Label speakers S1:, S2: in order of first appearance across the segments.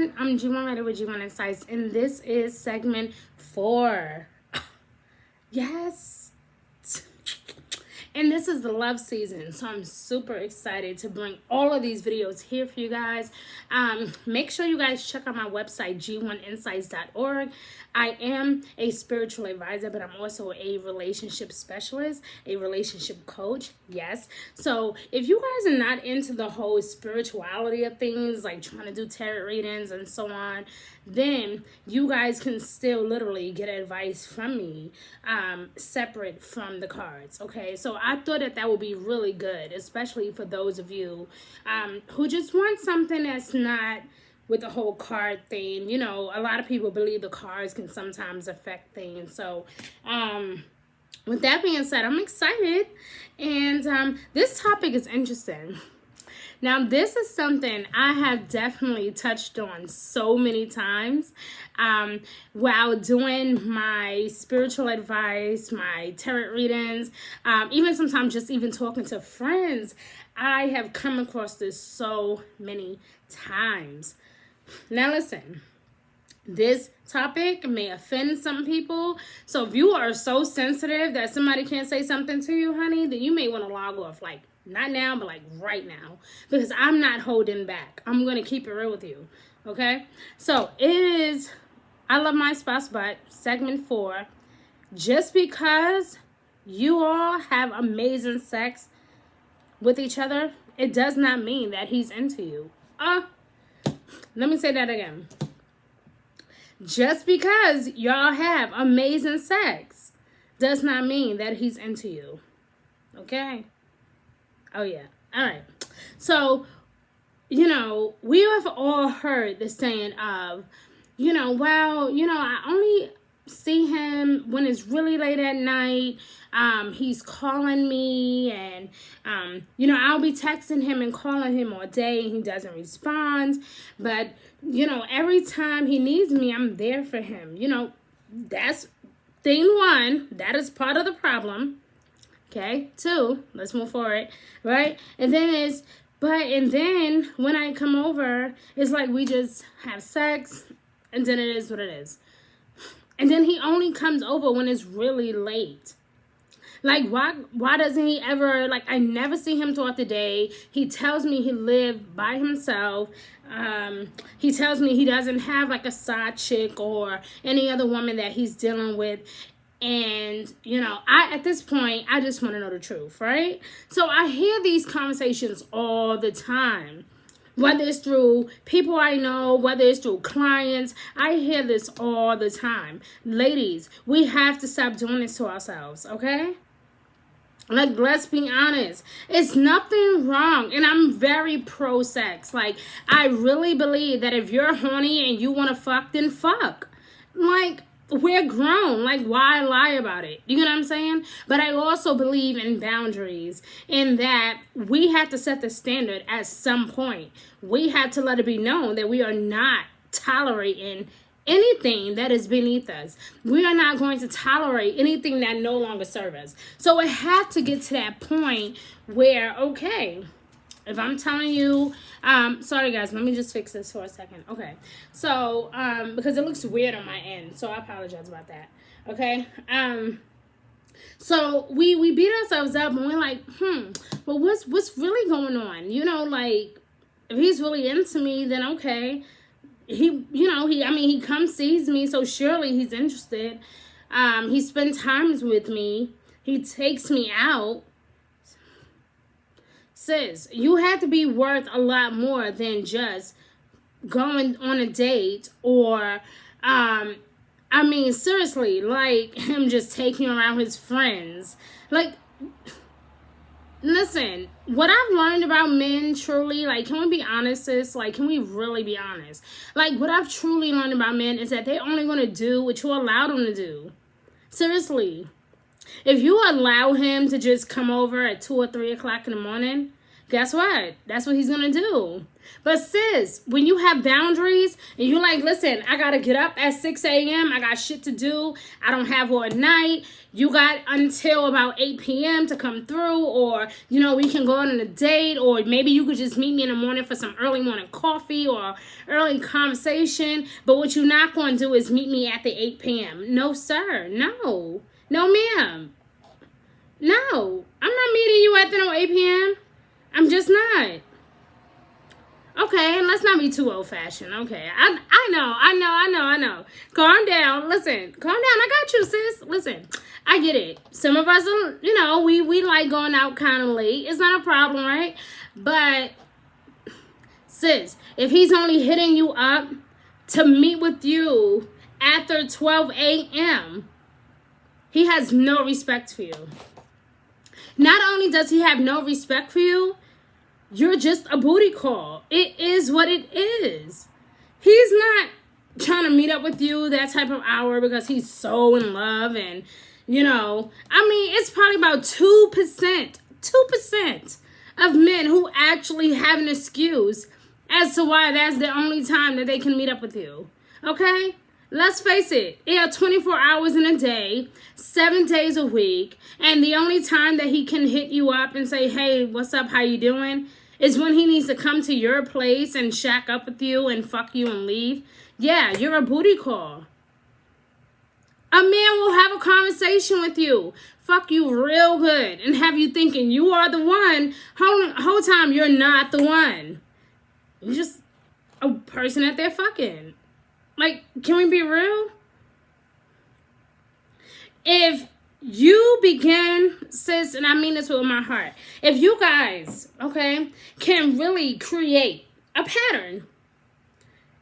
S1: everyone, I'm Youre Ready with Youre Insights, and this is segment 4. Yes. And this is the love season, so I'm super excited to bring all of these videos here for you guys. Make sure you guys check out my website, g1insights.org. I am a spiritual advisor, but I'm also a relationship specialist, a relationship coach. Yes. So if you guys are not into the whole spirituality of things, like trying to do tarot readings and so on, then you guys can still literally get advice from me separate from the cards. Okay. So I thought that would be really good, especially for those of you who just want something that's not with the whole card thing. You know, a lot of people believe the cards can sometimes affect things. So, with that being said, I'm excited. And this topic is interesting. Now, this is something I have definitely touched on so many times while doing my spiritual advice, my tarot readings, even sometimes just even talking to friends. I have come across this so many times. Now listen, this topic may offend some people. So if you are so sensitive that somebody can't say something to you, honey, then you may want to log off. Like, not now, but like right now. Because I'm not holding back. I'm going to keep it real with you. Okay? So it is I Love My Spouse, but segment 4. Just because you all have amazing sex with each other, it does not mean that he's into you. Let me say that again. Just because y'all have amazing sex does not mean that he's into you. Okay? Oh, yeah. All right. So, you know, we have all heard the saying of, I only see him when it's really late at night. He's calling me and, I'll be texting him and calling him all day and he doesn't respond. But, every time he needs me, I'm there for him. That's thing 1. That is part of the problem. Okay. 2, let's move forward. Right. And then when I come over, it's like we just have sex and then it is what it is. And then he only comes over when it's really late. Like, why doesn't he ever, like, I never see him throughout the day. He tells me he lives by himself. He tells me he doesn't have, like, a side chick or any other woman that he's dealing with. And, at this point, I just want to know the truth, right? So I hear these conversations all the time. Whether it's through people I know, whether it's through clients, I hear this all the time. Ladies, we have to stop doing this to ourselves, okay? Like, let's be honest. It's nothing wrong. And I'm very pro-sex. Like, I really believe that if you're horny and you want to fuck, then fuck. Like, we're grown. Like, why lie about it? You know what I'm saying? But I also believe in boundaries, in that we have to set the standard at some point. We have to let it be known that we are not tolerating anything that is beneath us. We are not going to tolerate anything that no longer serves us. So it had to get to that point where, okay, if I'm telling you, sorry guys, let me just fix this for a second. Okay, so, because it looks weird on my end, so I apologize about that. Okay, so we beat ourselves up and we're like, well, what's really going on? Like, if he's really into me, then okay. He comes, sees me, so surely he's interested. He spends times with me. He takes me out. Sis, you have to be worth a lot more than just going on a date or, seriously, like him just taking around his friends. Like, listen, what I've learned about men, truly, like, can we be honest, sis? Like, can we really be honest? Like, what I've truly learned about men is that they're only going to do what you allow them to do. Seriously. If you allow him to just come over at 2 or 3 o'clock in the morning, guess what? That's what he's gonna do. But sis, when you have boundaries and you're like, listen, I gotta get up at 6 a.m. I got shit to do. I don't have all night. You got until about 8 p.m. to come through, or, you know, we can go on a date, or maybe you could just meet me in the morning for some early morning coffee or early conversation. But what you're not going to do is meet me at the 8 p.m. No, sir. No. No, ma'am. No. I'm not meeting you at the 8 p.m. I'm just not. Okay, and let's not be too old-fashioned. Okay, I know. Calm down. Listen, calm down. I got you, sis. Listen, I get it. Some of us, are, you know, we like going out kind of late. It's not a problem, right? But, sis, if he's only hitting you up to meet with you after 12 a.m., he has no respect for you. Not only does he have no respect for you, you're just a booty call. It is what it is. He's not trying to meet up with you that type of hour because he's so in love. And, you know, I mean, it's probably about 2% of men who actually have an excuse as to why that's the only time that they can meet up with you. Okay? Let's face it. Yeah, 24 hours in a day, 7 days a week. And the only time that he can hit you up and say, hey, what's up? How you doing? Is when he needs to come to your place and shack up with you and fuck you and leave. Yeah, you're a booty call. A man will have a conversation with you, fuck you real good, and have you thinking you are the one. Whole time you're not the one. You're just a person that they're fucking. Like, can we be real? If you begin, sis, and I mean this with my heart, if you guys, okay, can really create a pattern,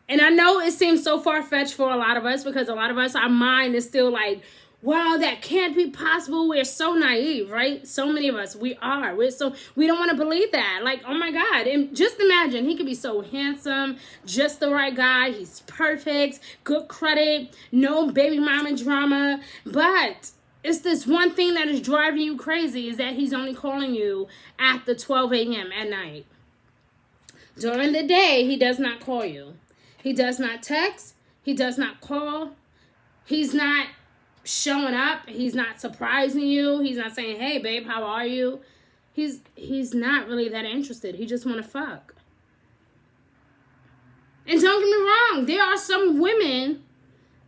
S1: and I know it seems so far-fetched for a lot of us, because a lot of us, our mind is still like, wow, that can't be possible. We're so naive, right? So many of us, we are. We don't want to believe that. Like, oh my God. And just imagine, he could be so handsome, just the right guy. He's perfect, good credit, no baby mama drama, but it's this one thing that is driving you crazy, is that he's only calling you after 12 a.m. at night. During the day, he does not call you. He does not text. He does not call. He's not showing up. He's not surprising you. He's not saying, hey, babe, how are you? He's not really that interested. He just want to fuck. And don't get me wrong. There are some women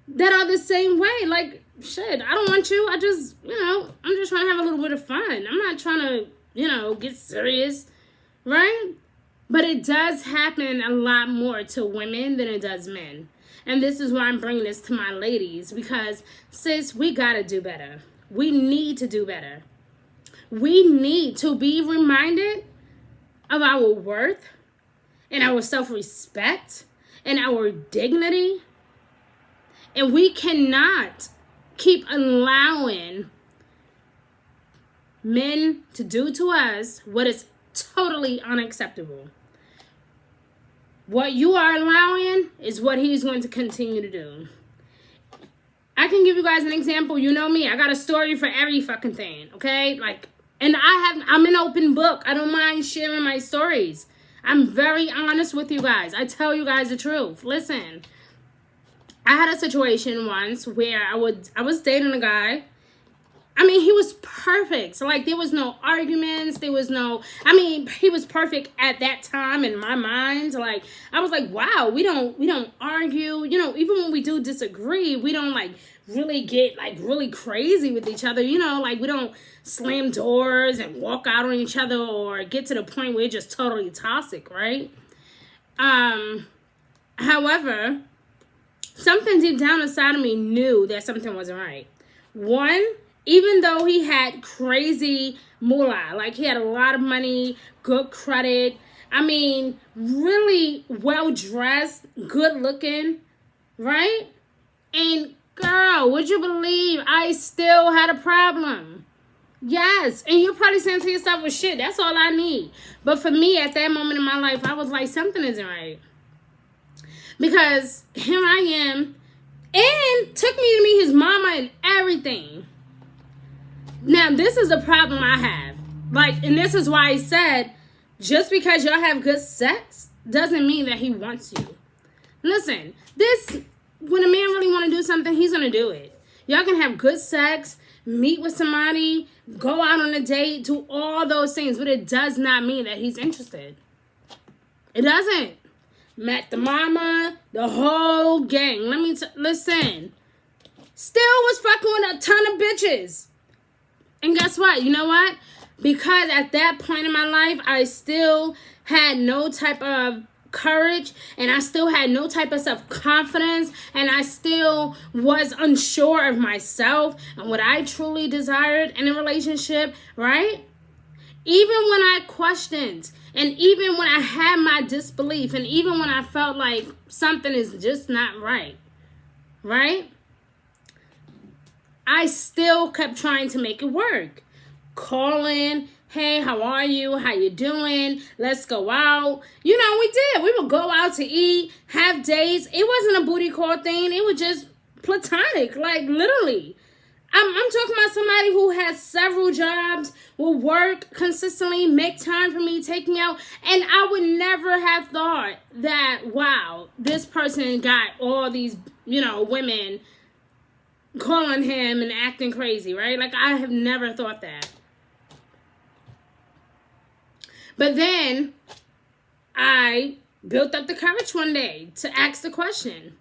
S1: that are the same way. Like, shit, I don't want you. I just, you know, I'm just trying to have a little bit of fun. I'm not trying to, you know, get serious, right? But it does happen a lot more to women than it does men. And this is why I'm bringing this to my ladies, because, sis, we got to do better. We need to do better. We need to be reminded of our worth and our self-respect and our dignity. And we cannot keep allowing men to do to us what is totally unacceptable. What you are allowing is what he's going to continue to do. I can give you guys an example. You know me. I got a story for every fucking thing, okay? Like, and I'm an open book. I don't mind sharing my stories. I'm very honest with you guys. I tell you guys the truth. Listen, I had a situation once where I was dating a guy. I mean, he was perfect. So, like, there was no arguments. There was no, I mean, he was perfect at that time in my mind. Like, I was like, wow, we don't argue. You know, even when we do disagree, we don't, like, really get, like, really crazy with each other. You know, like, we don't slam doors and walk out on each other or get to the point where it's just totally toxic, right? However, something deep down inside of me knew that something wasn't right. One, even though he had crazy moolah, like he had a lot of money, good credit, I mean, really well-dressed, good-looking, right? And girl, would you believe I still had a problem? Yes, and you're probably saying to yourself, well, shit, that's all I need. But for me, at that moment in my life, I was like, something isn't right. Because here I am, and took me to meet his mama and everything. Now, this is the problem I have. Like, and this is why I said, just because y'all have good sex doesn't mean that he wants you. Listen, when a man really want to do something, he's going to do it. Y'all can have good sex, meet with somebody, go out on a date, do all those things, but it does not mean that he's interested. It doesn't. Met the mama, the whole gang. Listen. Still was fucking with a ton of bitches. And guess what? You know what? Because at that point in my life, I still had no type of courage, and I still had no type of self-confidence, and I still was unsure of myself and what I truly desired in a relationship, right? Even when I questioned, and even when I had my disbelief, and even when I felt like something is just not right, I still kept trying to make it work. Calling, hey, how are you? How you doing? Let's go out. You know, we did. We would go out to eat, have dates. It wasn't a booty call thing. It was just platonic, like literally. I'm talking about somebody who has several jobs, will work consistently, make time for me, take me out. And I would never have thought that, wow, this person got all these, women calling him and acting crazy, right? Like, I have never thought that. But then I built up the courage one day to ask the question,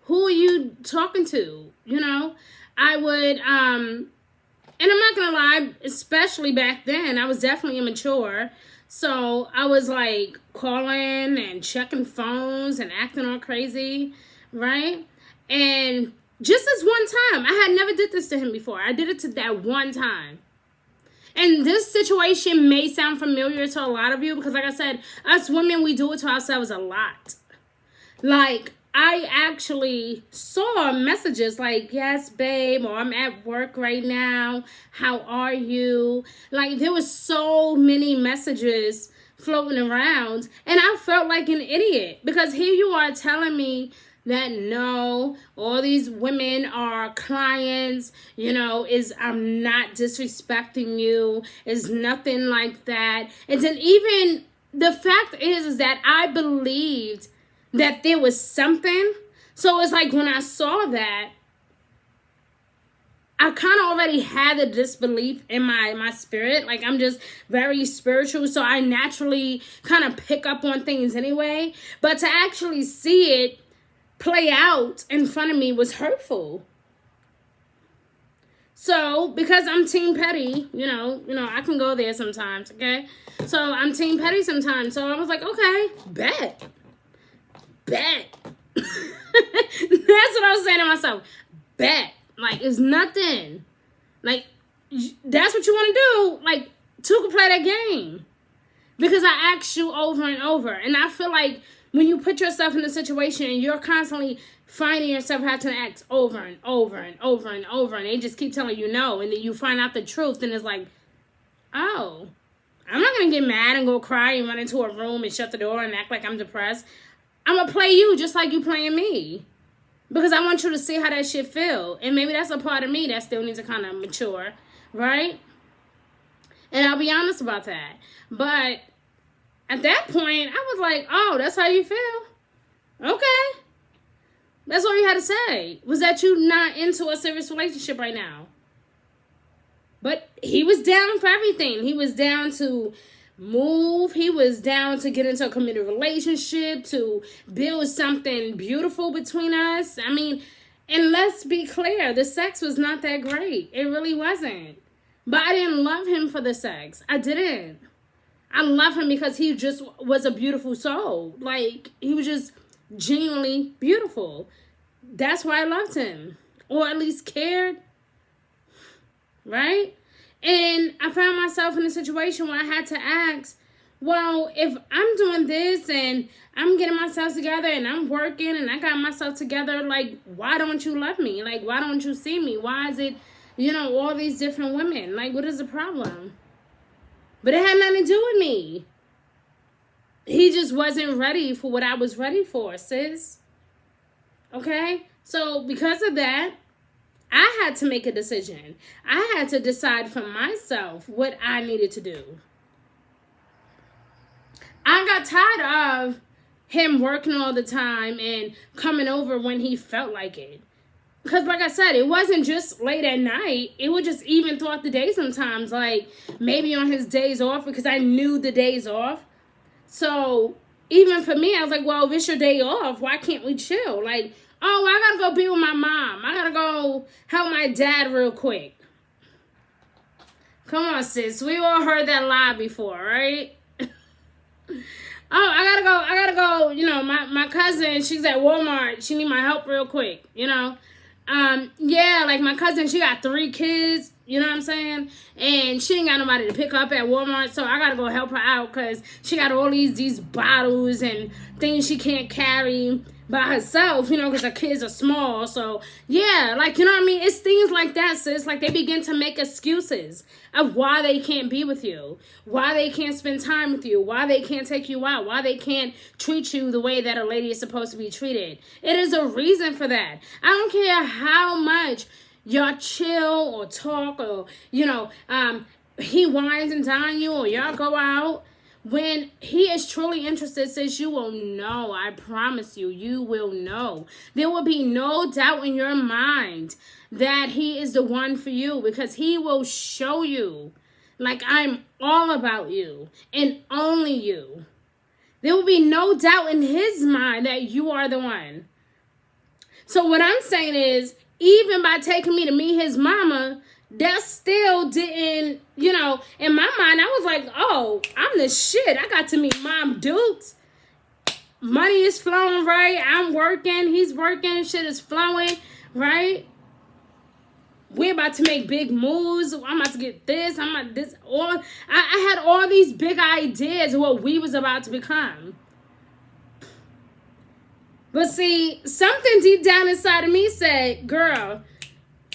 S1: who are you talking to? I would, and I'm not going to lie, especially back then, I was definitely immature. So I was like calling and checking phones and acting all crazy, right? And just this one time, I had never did this to him before. I did it to that one time. And this situation may sound familiar to a lot of you because, like I said, us women, we do it to ourselves a lot. Like, I actually saw messages like, yes, babe, or I'm at work right now. How are you? Like, there was so many messages floating around, and I felt like an idiot because here you are telling me that no, all these women are clients, I'm not disrespecting you, is nothing like that. And then even the fact is that I believed that there was something. So it's like when I saw that, I kind of already had the disbelief in my spirit. Like, I'm just very spiritual, so I naturally kind of pick up on things anyway. But to actually see it play out in front of me was hurtful. So, because I'm Team Petty, I can go there sometimes, okay? So, I'm Team Petty sometimes. So, I was like, okay, bet. That's what I was saying to myself. Bet. Like, it's nothing. Like, that's what you want to do. Like, two can play that game. Because I asked you over and over. And I feel like when you put yourself in a situation and you're constantly finding yourself having to ask over and over and over and over, and they just keep telling you no, and then you find out the truth, and it's like, oh, I'm not going to get mad and go cry and run into a room and shut the door and act like I'm depressed. I'm going to play you just like you playing me. Because I want you to see how that shit feel. And maybe that's a part of me that still needs to kind of mature, right? And I'll be honest about that. But at that point, I was like, oh, that's how you feel? Okay. That's all you had to say. Was that you not into a serious relationship right now? But he was down for everything. He was down to move. He was down to get into a committed relationship, to build something beautiful between us. I mean, and let's be clear, the sex was not that great. It really wasn't. But I didn't love him for the sex. I didn't. I love him because he just was a beautiful soul. Like, he was just genuinely beautiful. That's why I loved him. Or at least cared. Right? And I found myself in a situation where I had to ask, well, if I'm doing this and I'm getting myself together and I'm working and I got myself together, like, why don't you love me? Like, why don't you see me? Why is it, all these different women? Like, what is the problem? But it had nothing to do with me. He just wasn't ready for what I was ready for, sis. Okay? So because of that, I had to make a decision. I had to decide for myself what I needed to do. I got tired of him working all the time and coming over when he felt like it. Because like I said, it wasn't just late at night. It was just even throughout the day sometimes. Like maybe on his days off, because I knew the days off. So even for me, I was like, well, if it's your day off, why can't we chill? Like, oh, I gotta go be with my mom. I gotta go help my dad real quick. Come on, sis. We all heard that lie before, right? Oh, I gotta go, you know, my cousin, she's at Walmart. She need my help real quick, you know. Yeah, like my cousin, she got 3 kids, you know what I'm saying? And she ain't got nobody to pick up at Walmart, so I gotta go help her out because she got all these bottles and things she can't carry by herself, you know, because her kids are small. So yeah, like, you know what I mean? It's things like that, sis. Like, they begin to make excuses of why they can't be with you, why they can't spend time with you, why they can't take you out, why they can't treat you the way that a lady is supposed to be treated. It is a reason for that. I don't care how much y'all chill or talk or, you know, he wines and dine you or y'all go out. When he is truly interested, sis, you will know. I promise you, you will know. There will be no doubt in your mind that he is the one for you, because he will show you, like, I'm all about you and only you. There will be no doubt in his mind that you are the one. So what I'm saying is, even by taking me to meet his mama, that still didn't, you know, in my mind, I was like, oh, I'm the shit. I got to meet Mom Dukes. Money is flowing, right? I'm working. He's working. Shit is flowing, right? We're about to make big moves. I'm about to get this. I'm about this. All I had all these big ideas of what we was about to become. But see, something deep down inside of me said, girl,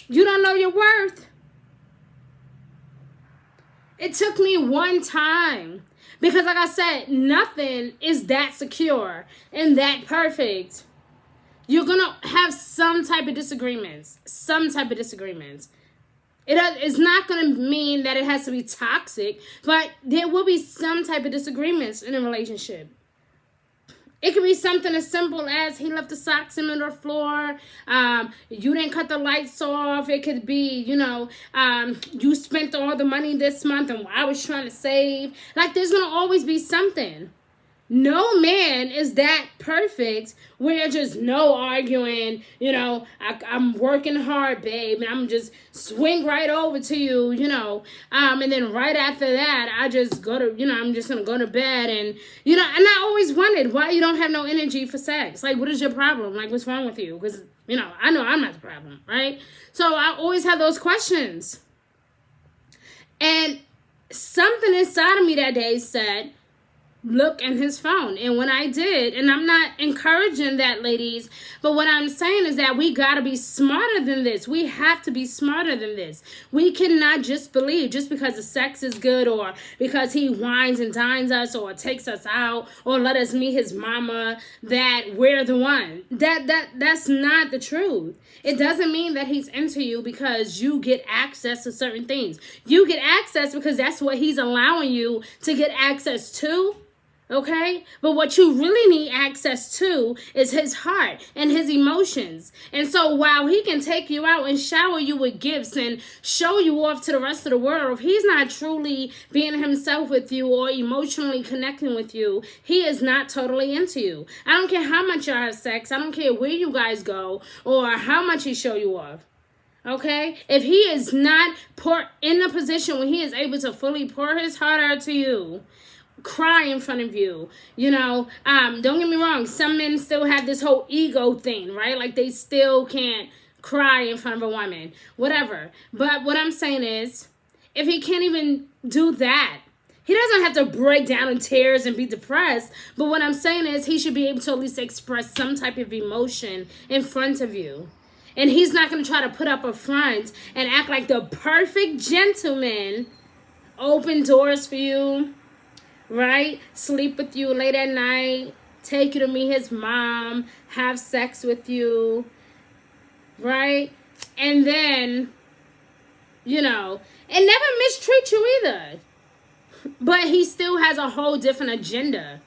S1: you don't know your worth. It took me one time, because like I said, nothing is that secure and that perfect. You're going to have some type of disagreements. It's not going to mean that it has to be toxic, but there will be some type of disagreements in a relationship. It could be something as simple as he left the socks in the floor. You didn't cut the lights off. It could be, you know, you spent all the money this month and I was trying to save. Like, there's going to always be something. No man is that perfect where just no arguing, you know, I'm working hard, babe, and I'm just swing right over to you, you know, and then right after that, I just go to, you know, I'm just going to go to bed and, you know, and I always wondered why you don't have no energy for sex. Like, what is your problem? Like, what's wrong with you? Because, you know I'm not the problem, right? So I always have those questions. And something inside of me that day said, look in his phone. And when I did, and I'm not encouraging that, ladies, but what I'm saying is that we got to be smarter than this. We have to be smarter than this. We cannot just believe just because the sex is good or because he wines and dines us or takes us out or let us meet his mama that we're the one. That's not the truth. It doesn't mean that he's into you because you get access to certain things. You get access because that's what he's allowing you to get access to. Okay? But what you really need access to is his heart and his emotions. And so while he can take you out and shower you with gifts and show you off to the rest of the world, if he's not truly being himself with you or emotionally connecting with you, he is not totally into you. I don't care how much y'all have sex. I don't care where you guys go or how much he show you off. Okay? If he is not in a position where he is able to fully pour his heart out to you, cry in front of you, you know, don't get me wrong, some men still have this whole ego thing, right? Like, they still can't cry in front of a woman, whatever. But what I'm saying is, if he can't even do that, he doesn't have to break down in tears and be depressed. But what I'm saying is, he should be able to at least express some type of emotion in front of you. And he's not going to try to put up a front and act like the perfect gentleman, open doors for you, right? Sleep with you late at night, take you to meet his mom, have sex with you, right? And then, you know, and never mistreat you either. But he still has a whole different agenda.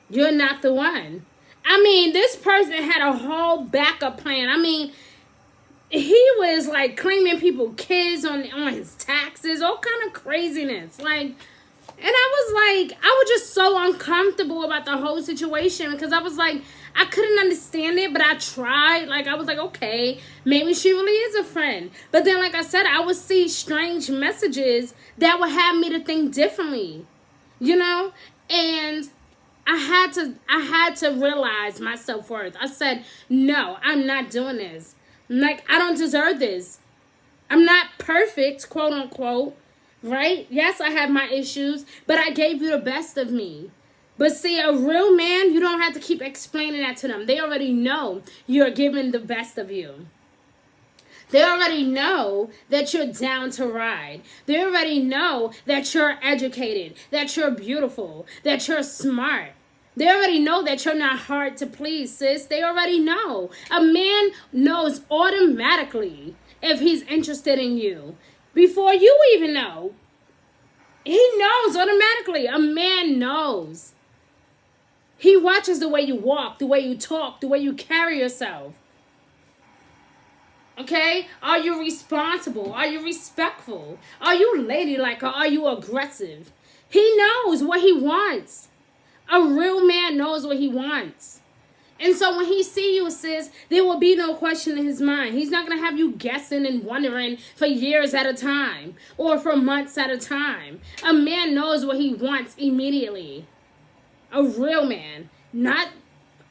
S1: You're not the one. I mean, this person had a whole backup plan. I mean, he was like claiming people kids on his taxes, all kind of craziness. Like, and I was just so uncomfortable about the whole situation because I was like, I couldn't understand it, but I tried. Like, I was like, okay, maybe she really is a friend. But then, like I said, I would see strange messages that would have me to think differently, you know? And I had to realize my self-worth. I said, no, I'm not doing this. Like, I don't deserve this. I'm not perfect, quote unquote, right? Yes, I have my issues, but I gave you the best of me. But see, a real man, you don't have to keep explaining that to them. They already know you're giving the best of you. They already know that you're down to ride. They already know that you're educated, that you're beautiful, that you're smart. They already know that you're not hard to please, sis. They already know. A man knows automatically if he's interested in you before you even know. He knows automatically. A man knows. He watches the way you walk, the way you talk, the way you carry yourself. Okay? Are you responsible? Are you respectful? Are you ladylike or are you aggressive? He knows what he wants. A real man knows what he wants. And so when he see you, sis, there will be no question in his mind. He's not going to have you guessing and wondering for years at a time or for months at a time. A man knows what he wants immediately. A real man, not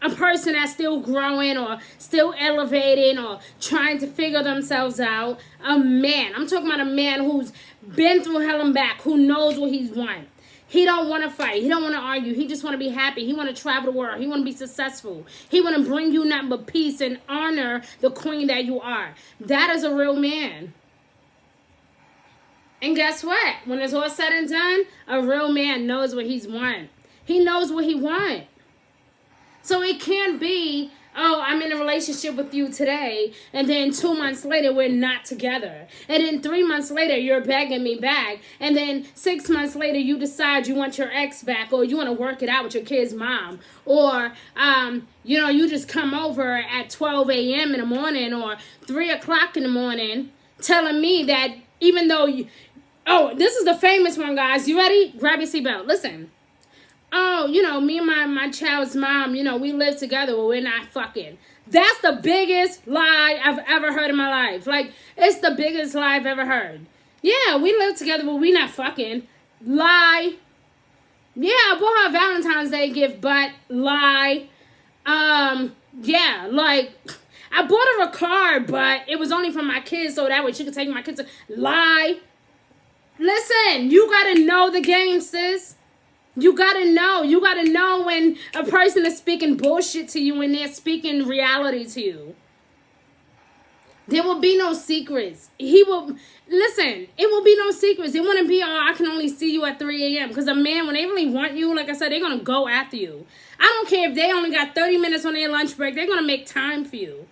S1: a person that's still growing or still elevating or trying to figure themselves out. A man. I'm talking about a man who's been through hell and back, who knows what he wants. He don't want to fight. He don't want to argue. He just want to be happy. He want to travel the world. He want to be successful. He want to bring you nothing but peace and honor the queen that you are. That is a real man. And guess what? When it's all said and done, a real man knows what he's want. He knows what he want. So it can't be, oh, I'm in a relationship with you today, and then 2 months later, we're not together. And then 3 months later, you're begging me back. And then 6 months later, you decide you want your ex back, or you want to work it out with your kid's mom. Or, you just come over at 12 a.m. in the morning or 3 o'clock in the morning telling me that even though you... Oh, this is the famous one, guys. You ready? Grab your seatbelt. Listen. Oh, me and my child's mom, we live together, but we're not fucking. That's the biggest lie I've ever heard in my life. Like, it's the biggest lie I've ever heard. Yeah, we live together, but we not fucking. Lie. Yeah, I bought her a Valentine's Day gift, but lie. Yeah, like, I bought her a car, but it was only for my kids, so that way she could take my kids to... Lie. Listen, you gotta know the game, sis. You gotta know. You gotta know when a person is speaking bullshit to you and they're speaking reality to you. There will be no secrets. It will be no secrets. It wouldn't be, I can only see you at 3 a.m. Because a man, when they really want you, like I said, they're going to go after you. I don't care if they only got 30 minutes on their lunch break. They're going to make time for you.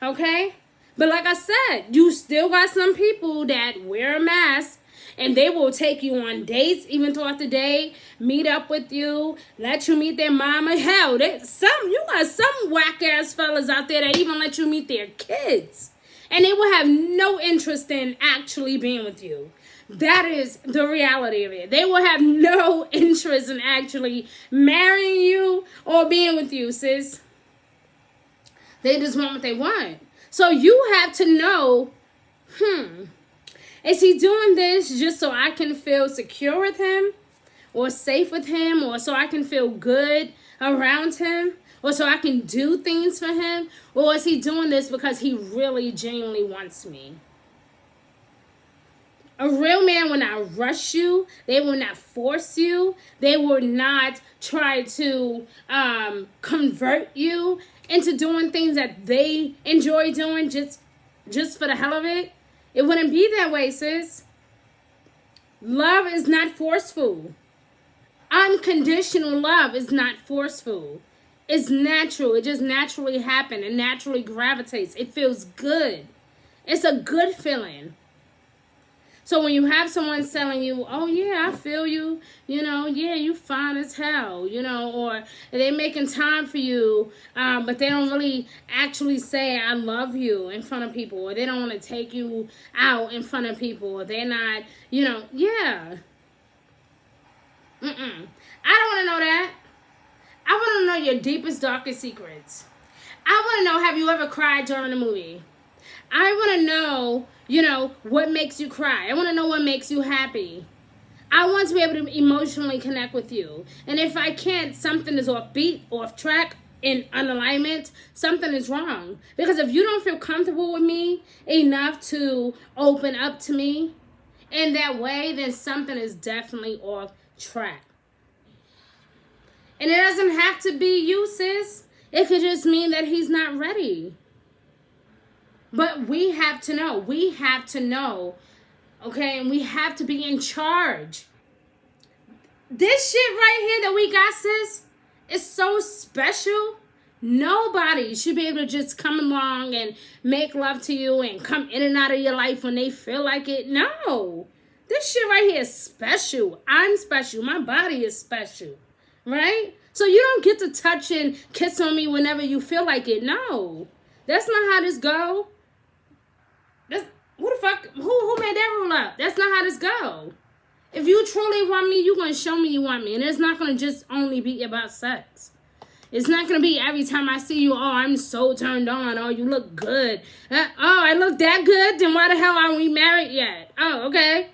S1: Okay? But like I said, you still got some people that wear a mask. And they will take you on dates even throughout the day, meet up with you, let you meet their mama. Hell, you got some whack-ass fellas out there that even let you meet their kids. And they will have no interest in actually being with you. That is the reality of it. They will have no interest in actually marrying you or being with you, sis. They just want what they want. So you have to know, is he doing this just so I can feel secure with him or safe with him or so I can feel good around him or so I can do things for him? Or is he doing this because he really genuinely wants me? A real man will not rush you. They will not force you. They will not try to convert you into doing things that they enjoy doing just for the hell of it. It wouldn't be that way, sis. Love is not forceful. Unconditional love is not forceful. It's natural. It just naturally happens. It naturally gravitates. It feels good. It's a good feeling. So when you have someone telling you, oh yeah, I feel you, yeah, you fine as hell, or they making time for you, but they don't really actually say I love you in front of people, or they don't want to take you out in front of people, or they're not, yeah. I don't want to know that. I want to know your deepest, darkest secrets. I want to know, have you ever cried during a movie? I want to know, what makes you cry. I want to know what makes you happy. I want to be able to emotionally connect with you. And if I can't, something is off beat, off track, in unalignment, something is wrong. Because if you don't feel comfortable with me enough to open up to me in that way, then something is definitely off track. And it doesn't have to be you, sis. It could just mean that he's not ready. But we have to know. We have to know. Okay? And we have to be in charge. This shit right here that we got, sis, is so special. Nobody should be able to just come along and make love to you and come in and out of your life when they feel like it. No. This shit right here is special. I'm special. My body is special. Right? So you don't get to touch and kiss on me whenever you feel like it. No. That's not how this go. Who the fuck? Who made that rule up? That's not how this go. If you truly want me, you're going to show me you want me. And it's not going to just only be about sex. It's not going to be every time I see you, oh, I'm so turned on. Oh, you look good. Oh, I look that good? Then why the hell aren't we married yet? Oh, okay.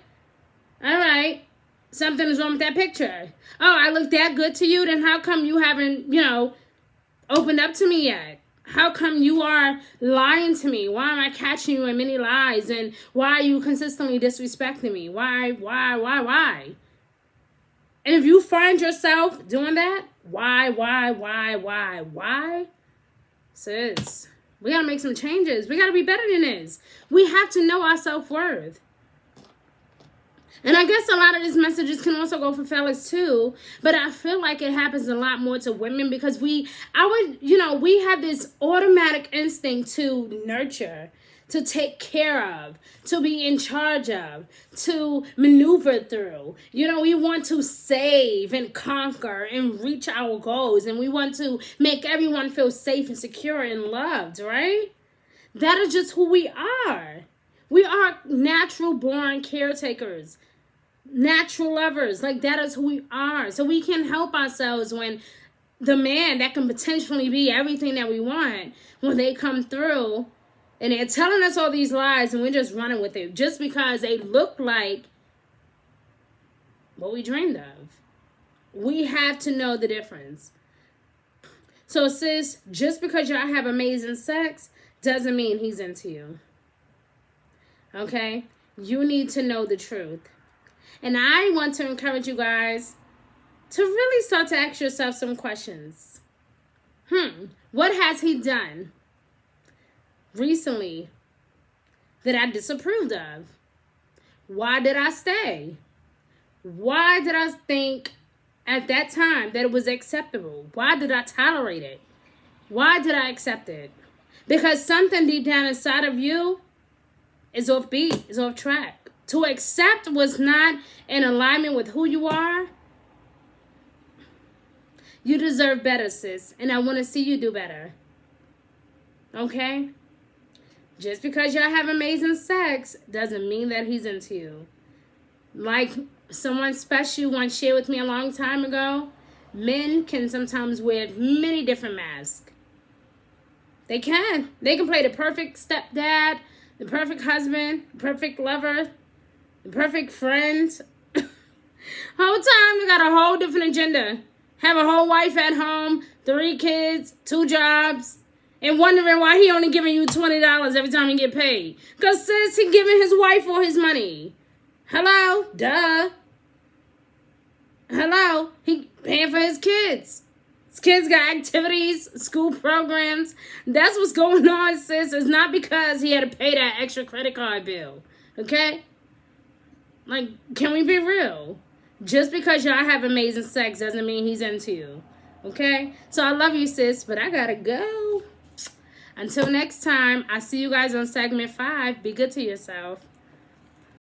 S1: All right. Something is wrong with that picture. Oh, I look that good to you? Then how come you haven't, opened up to me yet? How come you are lying to me? Why am I catching you in many lies? And why are you consistently disrespecting me? Why? And if you find yourself doing that, why? Sis, we got to make some changes. We got to be better than this. We have to know our self-worth. And I guess a lot of these messages can also go for fellas too, but I feel like it happens a lot more to women because we have this automatic instinct to nurture, to take care of, to be in charge of, to maneuver through. We want to save and conquer and reach our goals, and we want to make everyone feel safe and secure and loved, right? That is just who we are. We are natural born caretakers, natural lovers. Like, that is who we are. So we can help ourselves when the man that can potentially be everything that we want, when they come through and they're telling us all these lies and we're just running with it just because they look like what we dreamed of. We have to know the difference. So sis, just because y'all have amazing sex doesn't mean he's into you. Okay? You need to know the truth. And I want to encourage you guys to really start to ask yourself some questions. What has he done recently that I disapproved of? Why did I stay? Why did I think at that time that it was acceptable? Why did I tolerate it? Why did I accept it? Because something deep down inside of you is off beat, is off track. To accept was not in alignment with who you are. You deserve better, sis. And I want to see you do better. Okay? Just because y'all have amazing sex doesn't mean that he's into you. Like someone special once shared with me a long time ago, men can sometimes wear many different masks. They can. They can play the perfect stepdad, the perfect husband, the perfect lover, the perfect friend. Whole time they got a whole different agenda. Have a whole wife at home, 3 kids, 2 jobs, and wondering why he only giving you $20 every time you get paid. Because sis, he giving his wife all his money. Hello? Duh. Hello? He paying for his kids. His kids got activities, school programs. That's what's going on, sis. It's not because he had to pay that extra credit card bill. Okay? Like, can we be real? Just because y'all have amazing sex doesn't mean he's into you. Okay? So I love you, sis, but I gotta go. Until next time, I see you guys on segment 5. Be good to yourself.